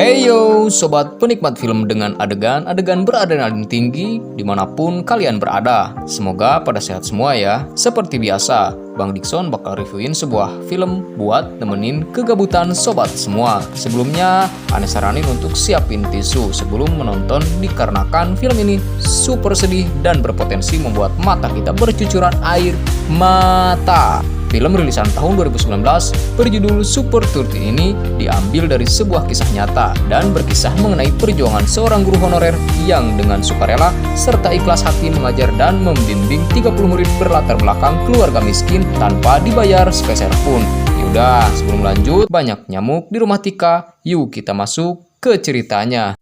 Heyo sobat penikmat film dengan adegan-adegan beradrenalin tinggi dimanapun kalian berada. Semoga pada sehat semua ya. Seperti biasa, Bang Dikson bakal reviewin sebuah film buat nemenin kegabutan sobat semua. Sebelumnya, Ane saranin untuk siapin tisu sebelum menonton dikarenakan film ini super sedih dan berpotensi membuat mata kita bercucuran air mata. Film rilisan tahun 2019 berjudul Super 13 ini diambil dari sebuah kisah nyata dan berkisah mengenai perjuangan seorang guru honorer yang dengan sukarela serta ikhlas hati mengajar dan membimbing 30 murid berlatar belakang keluarga miskin tanpa dibayar sepeser pun. Yaudah, sebelum lanjut, banyak nyamuk di rumah Tika, yuk kita masuk ke ceritanya.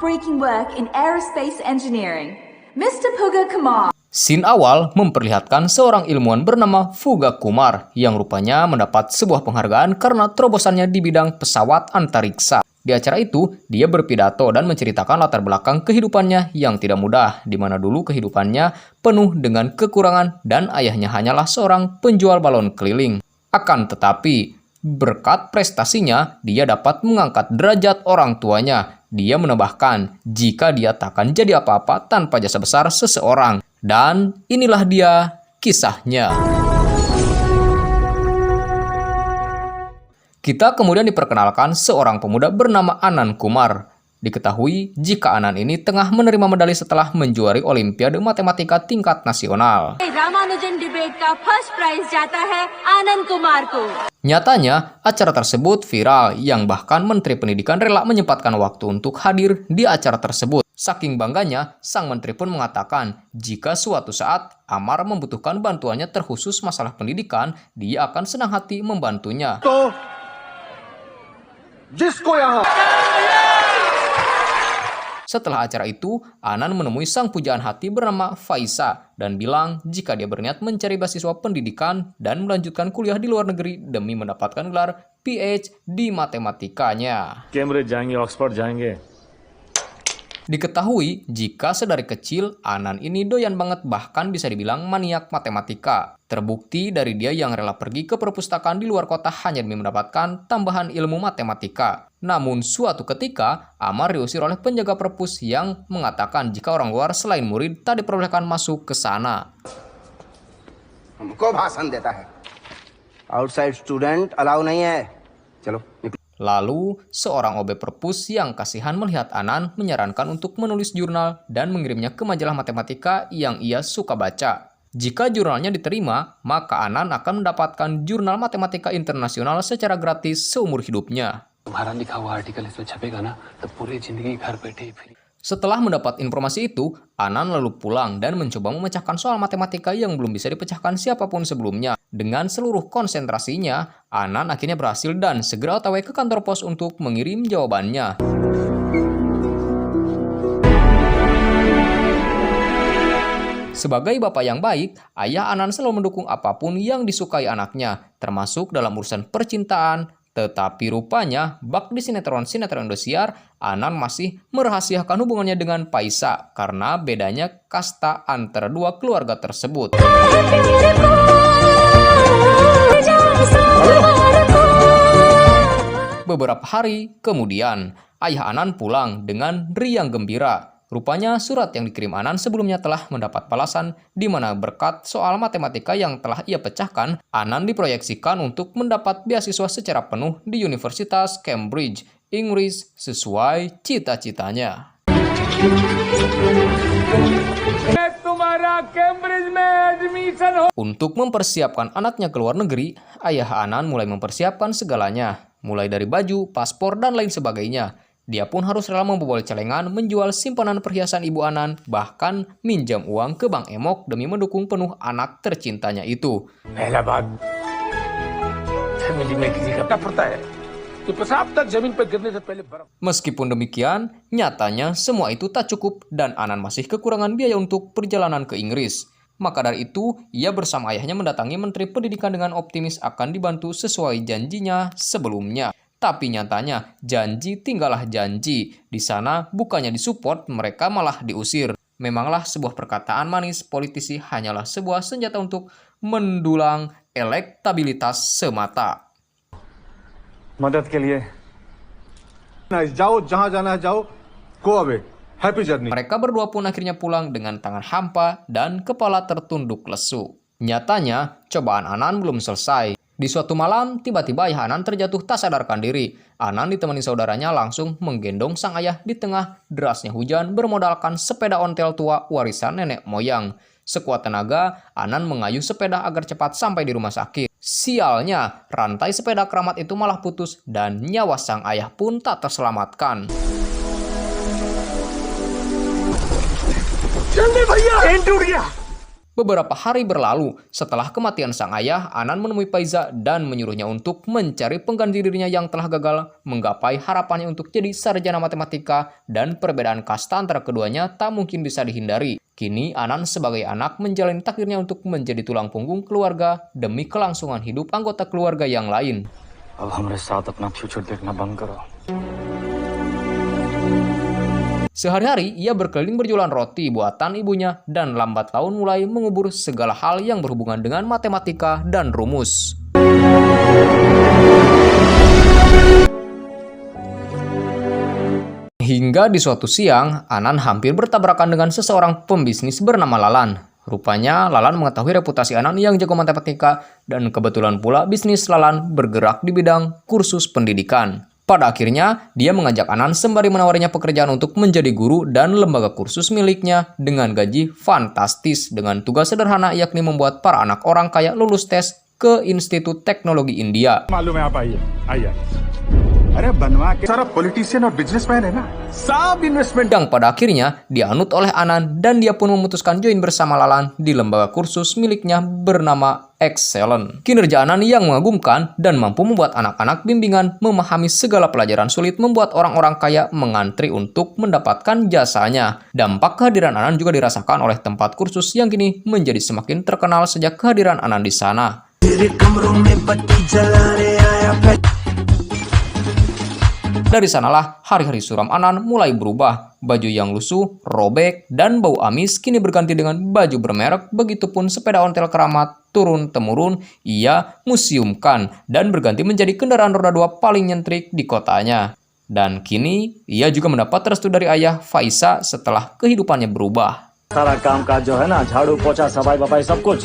Breaking work in aerospace engineering. Mr. Puga Kumar. Scene awal memperlihatkan seorang ilmuwan bernama Puga Kumar yang rupanya mendapat sebuah penghargaan karena terobosannya di bidang pesawat antariksa. Di acara itu, dia berpidato dan menceritakan latar belakang kehidupannya yang tidak mudah, di mana dulu kehidupannya penuh dengan kekurangan dan ayahnya hanyalah seorang penjual balon keliling. Akan tetapi, berkat prestasinya, dia dapat mengangkat derajat orang tuanya. Dia menambahkan, jika dia takkan jadi apa-apa tanpa jasa besar seseorang. Dan inilah dia kisahnya. Kita kemudian diperkenalkan seorang pemuda bernama Anand Kumar. Diketahui jika Anand ini tengah menerima medali setelah menjuari Olimpiade Matematika tingkat nasional. Ramanujan debate ka first prize jata hai Anand Kumar ko. Nyatanya, acara tersebut viral yang bahkan Menteri Pendidikan rela menyempatkan waktu untuk hadir di acara tersebut. Saking bangganya, sang menteri pun mengatakan jika suatu saat Amar membutuhkan bantuannya terkhusus masalah pendidikan, dia akan senang hati membantunya. Setelah acara itu, Anand menemui sang pujaan hati bernama Faisa dan bilang jika dia berniat mencari beasiswa pendidikan dan melanjutkan kuliah di luar negeri demi mendapatkan gelar PhD di matematikanya. Cambridge जाएंगे, Oxford जाएंगे. Diketahui jika sedari kecil Anand ini doyan banget, bahkan bisa dibilang maniak matematika. Terbukti dari dia yang rela pergi ke perpustakaan di luar kota hanya demi mendapatkan tambahan ilmu matematika. Namun suatu ketika Amar diusir oleh penjaga perpus yang mengatakan jika orang luar selain murid tak diperbolehkan masuk ke sana. हमको भाषण देता है outside student allow नहीं है चलो. Lalu, seorang OB perpus yang kasihan melihat Anand menyarankan untuk menulis jurnal dan mengirimnya ke majalah matematika yang ia suka baca. Jika jurnalnya diterima, maka Anand akan mendapatkan jurnal matematika internasional secara gratis seumur hidupnya. Setelah mendapat informasi itu, Anand lalu pulang dan mencoba memecahkan soal matematika yang belum bisa dipecahkan siapapun sebelumnya. Dengan seluruh konsentrasinya, Anand akhirnya berhasil dan segera OTW ke kantor pos untuk mengirim jawabannya. Sebagai bapak yang baik, ayah Anand selalu mendukung apapun yang disukai anaknya, termasuk dalam urusan percintaan. Tetapi rupanya, bak di sinetron-sinetron Indosiar, Anand masih merahasiakan hubungannya dengan Faisa karena bedanya kasta antara dua keluarga tersebut. Beberapa hari kemudian, ayah Anand pulang dengan riang gembira. Rupanya surat yang dikirim Anand sebelumnya telah mendapat balasan di mana berkat soal matematika yang telah ia pecahkan, Anand diproyeksikan untuk mendapat beasiswa secara penuh di Universitas Cambridge, Inggris sesuai cita-citanya. Untuk mempersiapkan anaknya ke luar negeri, ayah Anand mulai mempersiapkan segalanya, mulai dari baju, paspor, dan lain sebagainya. Dia pun harus rela membobol celengan, menjual simpanan perhiasan ibu Anand, bahkan minjam uang ke Bank Emok demi mendukung penuh anak tercintanya itu. Meskipun demikian, nyatanya semua itu tak cukup dan Anand masih kekurangan biaya untuk perjalanan ke Inggris. Maka dari itu, ia bersama ayahnya mendatangi Menteri Pendidikan dengan optimis akan dibantu sesuai janjinya sebelumnya. Tapi nyatanya, janji tinggallah janji. Di sana bukannya disupport, mereka malah diusir. Memanglah sebuah perkataan manis politisi hanyalah sebuah senjata untuk mendulang elektabilitas semata. मदद के लिए जाओ जहां जाना है जाओ go away happy journey Mereka berdua pun akhirnya pulang dengan tangan hampa dan kepala tertunduk lesu. Nyatanya, cobaan Anan belum selesai. Di suatu malam, tiba-tiba ayah Anan terjatuh tak sadarkan diri. Anan ditemani saudaranya langsung menggendong sang ayah di tengah derasnya hujan bermodalkan sepeda ontel tua warisan nenek moyang. Sekuat tenaga, Anan mengayuh sepeda agar cepat sampai di rumah sakit. Sialnya, rantai sepeda keramat itu malah putus dan nyawa sang ayah pun tak terselamatkan. Beberapa hari berlalu, setelah kematian sang ayah, Anan menemui Faiza dan menyuruhnya untuk mencari pengganti dirinya yang telah gagal menggapai harapannya untuk jadi sarjana matematika, dan perbedaan kasta antara keduanya tak mungkin bisa dihindari. Kini Anan sebagai anak menjalani takdirnya untuk menjadi tulang punggung keluarga demi kelangsungan hidup anggota keluarga yang lain. अब हमारे साथ अपना फ्यूचर देखना बंद करो. Sehari-hari ia berkeliling berjualan roti buatan ibunya dan lambat laun mulai mengubur segala hal yang berhubungan dengan matematika dan rumus. Hingga di suatu siang, Anan hampir bertabrakan dengan seseorang pembisnis bernama Lalan. Rupanya Lalan mengetahui reputasi Anan yang jago matematika dan kebetulan pula bisnis Lalan bergerak di bidang kursus pendidikan. Pada akhirnya, dia mengajak Anan sembari menawarinya pekerjaan untuk menjadi guru dan lembaga kursus miliknya dengan gaji fantastis dengan tugas sederhana yakni membuat para anak orang kaya lulus tes ke Institut Teknologi India. मालूम है आप आइए आइए अरे बनवा के सारा पॉलिटिशियन और बिजनेसमैन है ना सब investment Yang pada akhirnya dianut oleh Anan dan dia pun memutuskan join bersama Lalan di lembaga kursus miliknya bernama Excellent. Kinerja Anan yang mengagumkan dan mampu membuat anak-anak bimbingan memahami segala pelajaran sulit membuat orang-orang kaya mengantri untuk mendapatkan jasanya. Dampak kehadiran Anan juga dirasakan oleh tempat kursus yang kini menjadi semakin terkenal sejak kehadiran Anan di sana. Dari sanalah hari-hari suram Anan mulai berubah. Baju yang lusuh, robek, dan bau amis kini berganti dengan baju bermerek. Begitupun sepeda ontel keramat turun-temurun ia museumkan dan berganti menjadi kendaraan roda 2 paling nyentrik di kotanya. Dan kini ia juga mendapat restu dari ayah Faiza setelah kehidupannya berubah. सारा काम काज जो है ना झाड़ू पोछा सफाई वफाई सब कुछ.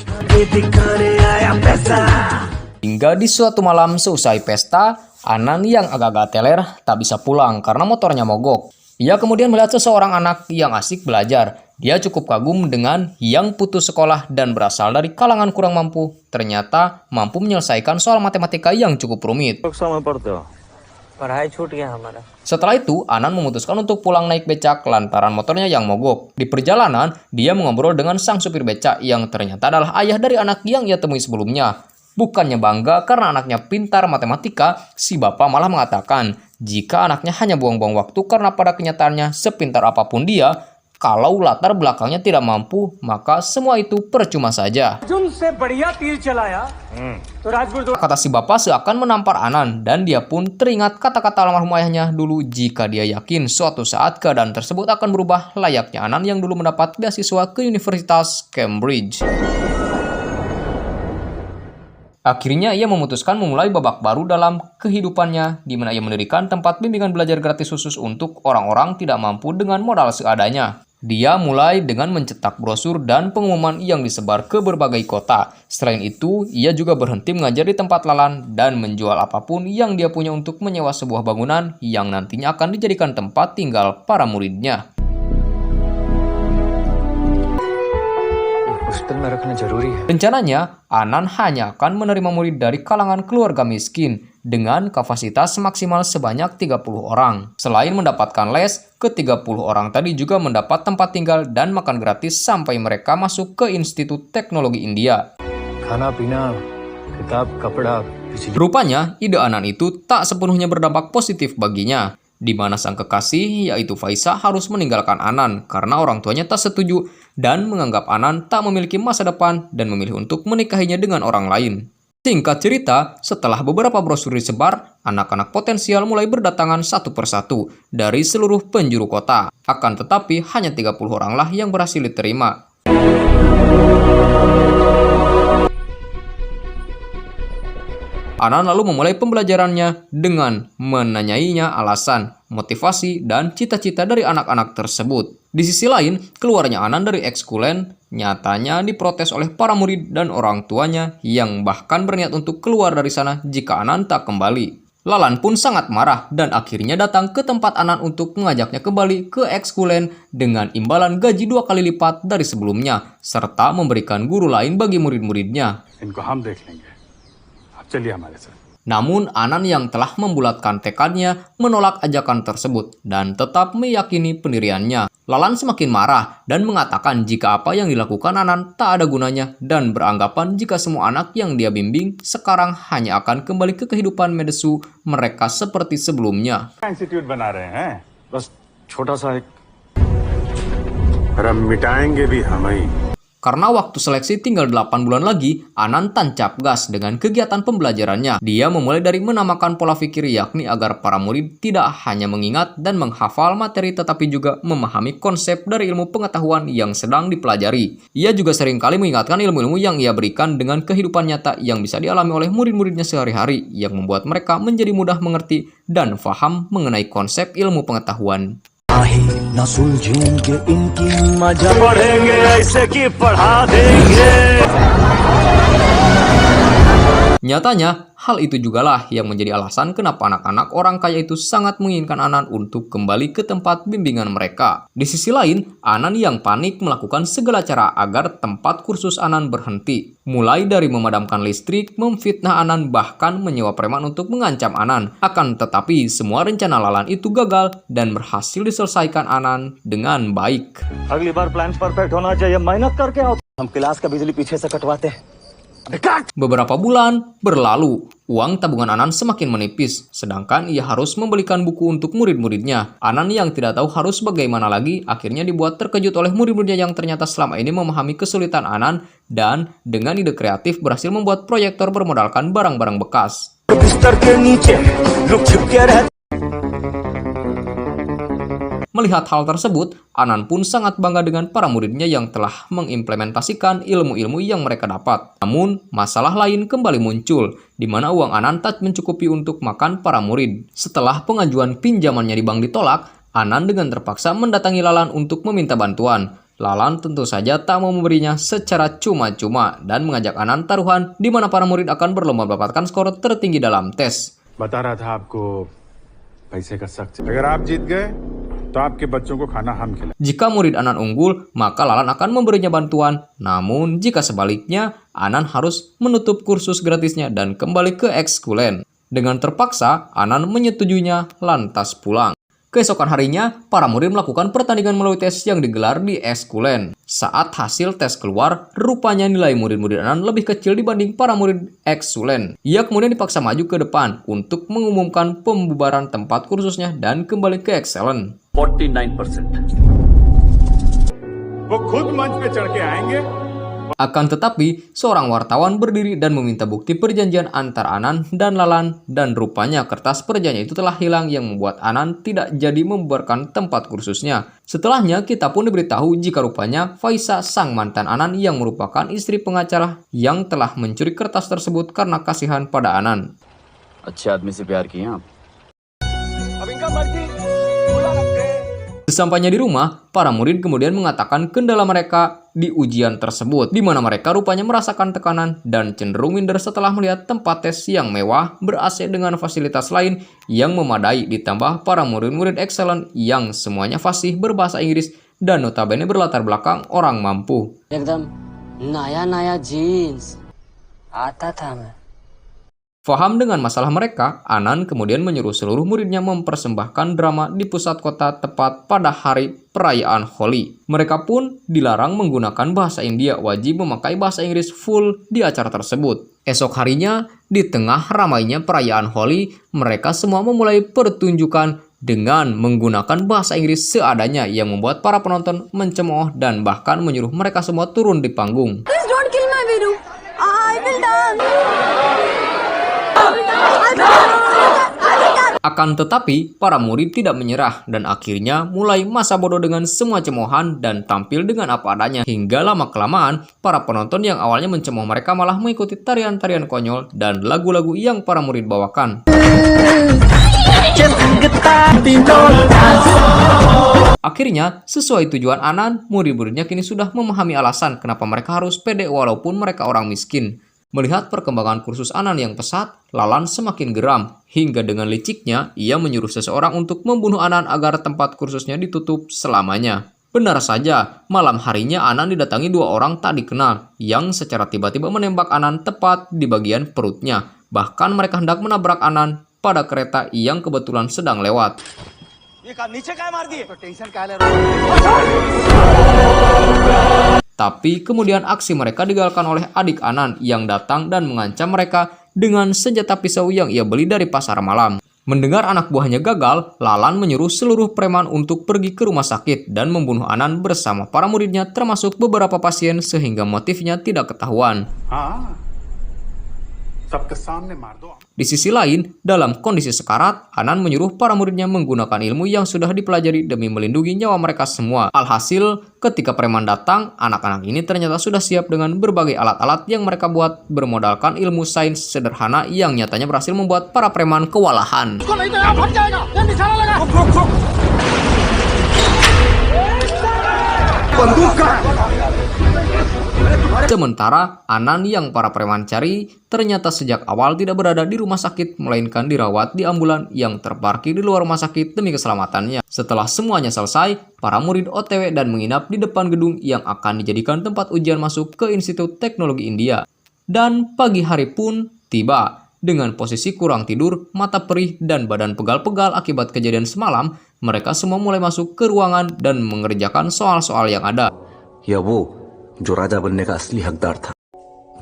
Hingga di suatu malam seusai pesta, Anan yang agak-agak teler tak bisa pulang karena motornya mogok. Ia kemudian melihat seseorang anak yang asik belajar. Dia cukup kagum dengan yang putus sekolah dan berasal dari kalangan kurang mampu. Ternyata mampu menyelesaikan soal matematika yang cukup rumit. समय पढ़ते हो. पढ़ाई छूट गया हमारा. Setelah itu, Anan memutuskan untuk pulang naik becak lantaran motornya yang mogok. Di perjalanan, dia mengobrol dengan sang supir becak yang ternyata adalah ayah dari anak yang ia temui sebelumnya. Bukannya bangga karena anaknya pintar matematika, si bapak malah mengatakan jika anaknya hanya buang-buang waktu karena pada kenyataannya sepintar apapun dia, kalau latar belakangnya tidak mampu, maka semua itu percuma saja. Kata si bapak seakan menampar Anan dan dia pun teringat kata-kata almarhum ayahnya dulu jika dia yakin suatu saat keadaan tersebut akan berubah layaknya Anan yang dulu mendapat beasiswa ke Universitas Cambridge. Akhirnya ia memutuskan memulai babak baru dalam kehidupannya, di mana ia mendirikan tempat bimbingan belajar gratis khusus untuk orang-orang tidak mampu dengan modal seadanya. Dia mulai dengan mencetak brosur dan pengumuman yang disebar ke berbagai kota. Selain itu, ia juga berhenti mengajar di tempat Lalan dan menjual apapun yang dia punya untuk menyewa sebuah bangunan yang nantinya akan dijadikan tempat tinggal para muridnya. Rencananya, Anan hanya akan menerima murid dari kalangan keluarga miskin dengan kapasitas maksimal sebanyak 30 orang. Selain mendapatkan les, ke-30 orang tadi juga mendapat tempat tinggal dan makan gratis sampai mereka masuk ke Institut Teknologi India. खाना पीना किताब कपड़ा बिजली. Rupanya, ide Anan itu tak sepenuhnya berdampak positif baginya, di mana sang kekasih, yaitu Faiza, harus meninggalkan Anan karena orang tuanya tak setuju dan menganggap Anan tak memiliki masa depan dan memilih untuk menikahinya dengan orang lain. Singkat cerita, setelah beberapa brosur disebar, anak-anak potensial mulai berdatangan satu persatu dari seluruh penjuru kota. Akan tetapi, hanya 30 oranglah yang berhasil diterima. Anan lalu memulai pembelajarannya dengan menanyainya alasan, motivasi, dan cita-cita dari anak-anak tersebut. Di sisi lain, keluarnya Anan dari ekskulen nyatanya diprotes oleh para murid dan orang tuanya yang bahkan berniat untuk keluar dari sana jika Anan tak kembali. Lalan pun sangat marah dan akhirnya datang ke tempat Anan untuk mengajaknya kembali ke ekskulen dengan imbalan gaji 2 kali lipat dari sebelumnya, serta memberikan guru lain bagi murid-muridnya. इनको हम देख लेंगे आप चलिए हमारे साथ Namun Anan yang telah membulatkan tekadnya menolak ajakan tersebut dan tetap meyakini pendiriannya. Lalan semakin marah dan mengatakan jika apa yang dilakukan Anan tak ada gunanya dan beranggapan jika semua anak yang dia bimbing sekarang hanya akan kembali ke kehidupan medesu mereka seperti sebelumnya. Institute बना रहे हैं बस छोटा सा एक और अब मिटाएंगे भी हम ही Karena waktu seleksi tinggal 8 bulan lagi, Anan tancap gas dengan kegiatan pembelajarannya. Dia memulai dari menamakan pola pikir yakni agar para murid tidak hanya mengingat dan menghafal materi tetapi juga memahami konsep dari ilmu pengetahuan yang sedang dipelajari. Ia juga seringkali mengingatkan ilmu-ilmu yang ia berikan dengan kehidupan nyata yang bisa dialami oleh murid-muridnya sehari-hari yang membuat mereka menjadi mudah mengerti dan paham mengenai konsep ilmu pengetahuan. न सुलझेंगे इनकी मजा पढ़ेंगे ऐसे कि पढ़ा देंगे. Nyatanya, hal itu jugalah yang menjadi alasan kenapa anak-anak orang kaya itu sangat menginginkan Anan untuk kembali ke tempat bimbingan mereka. Di sisi lain, Anan yang panik melakukan segala cara agar tempat kursus Anan berhenti. Mulai dari memadamkan listrik, memfitnah Anan, bahkan menyewa preman untuk mengancam Anan. Akan tetapi, semua rencana Lalan itu gagal dan berhasil diselesaikan Anan dengan baik. अगली बार plan perfect होना चाहिए मेहनत करके आओ हम क्लास का बिजली पीछे से कटवाते हैं. Beberapa bulan berlalu, uang tabungan Anan semakin menipis, sedangkan ia harus membelikan buku untuk murid-muridnya. Anan yang tidak tahu harus bagaimana lagi, akhirnya dibuat terkejut oleh murid-muridnya yang ternyata selama ini memahami kesulitan Anan dan dengan ide kreatif berhasil membuat proyektor bermodalkan barang-barang bekas. बिस्तर के नीचे लोग छिप के रहते. Melihat hal tersebut, Anan pun sangat bangga dengan para muridnya yang telah mengimplementasikan ilmu-ilmu yang mereka dapat. Namun, masalah lain kembali muncul, di mana uang Anan tak mencukupi untuk makan para murid. Setelah pengajuan pinjamannya di bank ditolak, Anan dengan terpaksa mendatangi Lalan untuk meminta bantuan. Lalan tentu saja tak mau memberinya secara cuma-cuma dan mengajak Anan taruhan di mana para murid akan berlomba mendapatkan skor tertinggi dalam tes. बता रहा था आपको पैसे का सख्त अगर आप जीत गए तो आपके बच्चों को खाना हम खिलाएं. Jika murid Anan unggul, maka Lalan akan memberinya bantuan. Namun, jika sebaliknya, Anan harus menutup kursus gratisnya dan kembali ke ekskulen. Dengan terpaksa, Anan menyetujuinya lantas pulang. Keesokan harinya, para murid melakukan pertandingan melalui tes yang digelar di ekskulen. Saat hasil tes keluar, rupanya nilai murid-murid Anan lebih kecil dibanding para murid ekskulen. Ia kemudian dipaksa maju ke depan untuk mengumumkan pembubaran tempat kursusnya dan kembali ke ekselen. 49%. वो खुद मंच पे चढ़ के आएंगे. Akan tetapi, seorang wartawan berdiri dan meminta bukti perjanjian antara Anan dan Lalan dan rupanya kertas perjanjian itu telah hilang yang membuat Anan tidak jadi membubarkan tempat kursusnya. Setelahnya, kita pun diberitahu jika rupanya Faisa sang mantan Anan yang merupakan istri pengacara yang telah mencuri kertas tersebut karena kasihan pada Anan. अच्छे आदमी से प्यार किए आप. Sesampainya di rumah, para murid kemudian mengatakan kendala mereka di ujian tersebut, di mana mereka rupanya merasakan tekanan dan cenderung minder setelah melihat tempat tes yang mewah, ber-AC dengan fasilitas lain yang memadai, ditambah para murid-murid excellent yang semuanya fasih berbahasa Inggris dan notabene berlatar belakang orang mampu. एकदम नया नया जीन्स आता था मैं. Faham dengan masalah mereka, Anan kemudian menyuruh seluruh muridnya mempersembahkan drama di pusat kota tepat pada hari perayaan Holi. Mereka pun dilarang menggunakan bahasa India, wajib memakai bahasa Inggris full di acara tersebut. Esok harinya, di tengah ramainya perayaan Holi, mereka semua memulai pertunjukan dengan menggunakan bahasa Inggris seadanya yang membuat para penonton mencemooh dan bahkan menyuruh mereka semua turun di panggung. Please don't kill my Viru. I will dance. Akan tetapi, para murid tidak menyerah dan akhirnya mulai masa bodoh dengan semua cemoohan dan tampil dengan apa adanya. Hingga lama-kelamaan, para penonton yang awalnya mencemooh mereka malah mengikuti tarian-tarian konyol dan lagu-lagu yang para murid bawakan. Akhirnya, sesuai tujuan Anan, murid-muridnya kini sudah memahami alasan kenapa mereka harus pede walaupun mereka orang miskin. Melihat perkembangan kursus Anan yang pesat, Lalan semakin geram. Hingga dengan liciknya, ia menyuruh seseorang untuk membunuh Anan agar tempat kursusnya ditutup selamanya. Benar saja, malam harinya Anan didatangi dua orang tak dikenal, yang secara tiba-tiba menembak Anan tepat di bagian perutnya. Bahkan mereka hendak menabrak Anan pada kereta yang kebetulan sedang lewat. Tapi kemudian aksi mereka digagalkan oleh adik Anan yang datang dan mengancam mereka dengan senjata pisau yang ia beli dari pasar malam. Mendengar anak buahnya gagal, Lalan menyuruh seluruh preman untuk pergi ke rumah sakit dan membunuh Anan bersama para muridnya termasuk beberapa pasien sehingga motifnya tidak ketahuan. Di sisi lain, dalam kondisi sekarat, Anan menyuruh para muridnya menggunakan ilmu yang sudah dipelajari demi melindungi nyawa mereka semua. Alhasil, ketika preman datang, anak-anak ini ternyata sudah siap dengan berbagai alat-alat yang mereka buat bermodalkan ilmu sains sederhana yang nyatanya berhasil membuat para preman kewalahan. Sementara Anan yang para preman cari ternyata sejak awal tidak berada di rumah sakit melainkan dirawat di ambulan yang terparkir di luar rumah sakit demi keselamatannya. Setelah semuanya selesai, para murid OTW dan menginap di depan gedung yang akan dijadikan tempat ujian masuk ke Institut Teknologi India. Dan pagi hari pun tiba. Dengan posisi kurang tidur, mata perih, dan badan pegal-pegal akibat kejadian semalam, mereka semua mulai masuk ke ruangan dan mengerjakan soal-soal yang ada. या वो जो राजा बनने का असली हकदार था।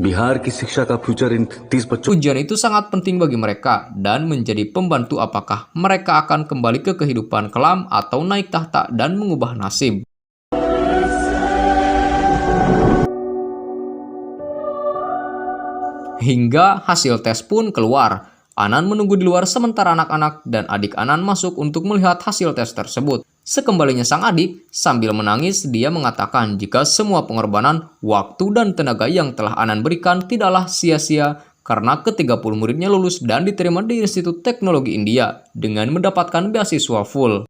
बिहार की शिक्षा का फ्यूचर इन 30 बच्चों। Ujian itu sangat penting bagi mereka dan menjadi pembantu apakah mereka akan kembali ke kehidupan kelam atau naik tahta dan mengubah nasib. Hingga hasil tes pun keluar. Anan menunggu di luar sementara anak-anak dan adik Anan masuk untuk melihat hasil tes tersebut. Sekembalinya sang adik, sambil menangis, dia mengatakan jika semua pengorbanan, waktu, dan tenaga yang telah Anan berikan tidaklah sia-sia karena ke-30 muridnya lulus dan diterima di Institut Teknologi India dengan mendapatkan beasiswa full.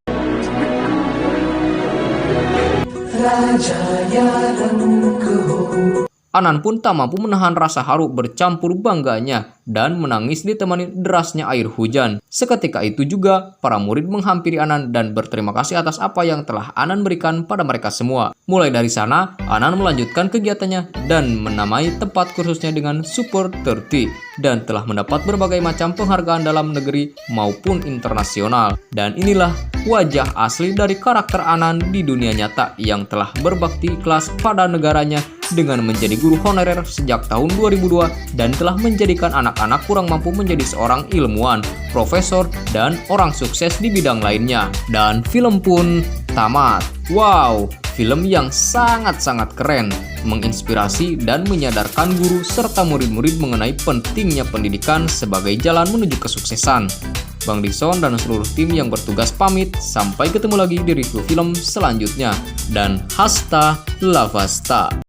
Anan pun tak mampu menahan rasa haru bercampur bangganya dan menangis ditemani derasnya air hujan. Seketika itu juga, para murid menghampiri Anan dan berterima kasih atas apa yang telah Anan berikan pada mereka semua. Mulai dari sana, Anan melanjutkan kegiatannya dan menamai tempat kursusnya dengan Super 30 dan telah mendapat berbagai macam penghargaan dalam negeri maupun internasional. Dan inilah wajah asli dari karakter Anan di dunia nyata yang telah berbakti ikhlas pada negaranya dengan menjadi guru honorer sejak tahun 2002 dan telah menjadikan anak-anak kurang mampu menjadi seorang ilmuwan, profesor, dan orang sukses di bidang lainnya. Dan film pun tamat. Wow, film yang sangat-sangat keren, menginspirasi dan menyadarkan guru serta murid-murid mengenai pentingnya pendidikan sebagai jalan menuju kesuksesan. Bang Dikson dan seluruh tim yang bertugas pamit, sampai ketemu lagi di review film selanjutnya. Dan hasta la vasta.